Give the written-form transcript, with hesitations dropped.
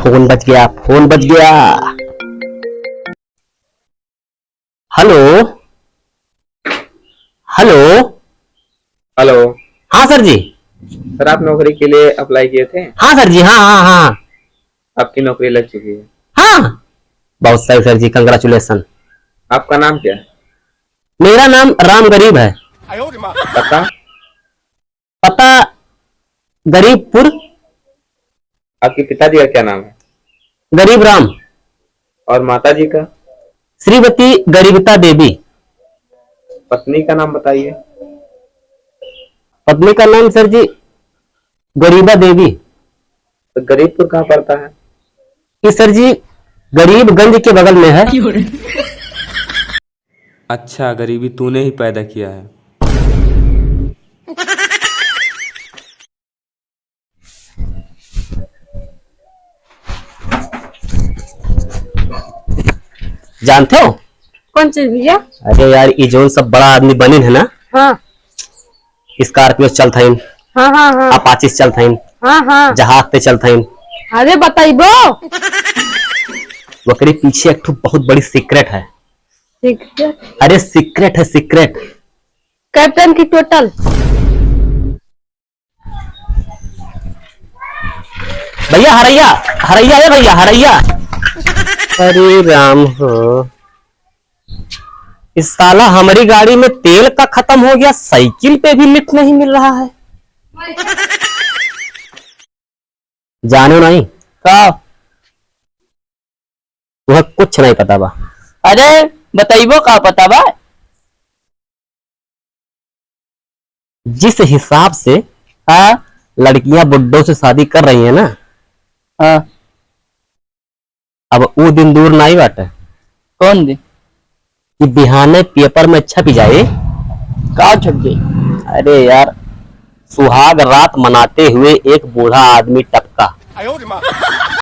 Phone बज गया, phone बज गया। Hello hello. हेलो। हाँ सर जी। सर आप नौकरी के लिए अप्लाई किए थे? हाँ सर जी, हाँ हाँ हाँ आपकी नौकरी लग चुकी है। हाँ। बहुत सही सर जी, कंग्रेचुलेसन। आपका नाम क्या है? मेरा नाम राम गरीब है। पता? पता गरीबपुर। आपके पिताजी का क्या नाम है? गरीब राम। और माता जी का? श्रीमती गरीबता देवी। पत्नी का नाम बताइए। पत्नी का नाम सर जी गरीबा देवी। तो गरीबपुर कहाँ पड़ता है? ये सर जी गरीबगंज के बगल में है। अच्छा, गरीबी तूने ही पैदा किया है। जानते हो? कौन चीज भैया? अरे यार, ये जो सब बड़ा आदमी बने है ना, हाँ स्कॉर्पियो चलता है, हाँ हाँ हाँ अपाची चलता है, हाँ हाँ। जहाज पे चलता है। अरे बताइबो। वकरी पीछे एक ठो बहुत बड़ी सीक्रेट है। सीक्रेट? अरे सीक्रेट है, सीक्रेट। कैप्टन की टोटल। भैया हरैया, हरैया है भैया, हरैया। अरे राम हो, इस साला हमारी गाड़ी में तेल का खत्म हो गया, साइकिल पे भी लिफ्ट नहीं मिल रहा है। जानो नहीं का? वह कुछ नहीं पता बा। अरे बताइबो का पता बा? जिस हिसाब से लड़कियां बुड्ढों से शादी कर रही है ना, हाँ। अब वो दिन दूर नहीं बाटे कौन दिन? कि बिहाने पेपर में छप जाए। का छप जाई? अरे यार, सुहाग रात मनाते हुए एक बूढ़ा आदमी टपका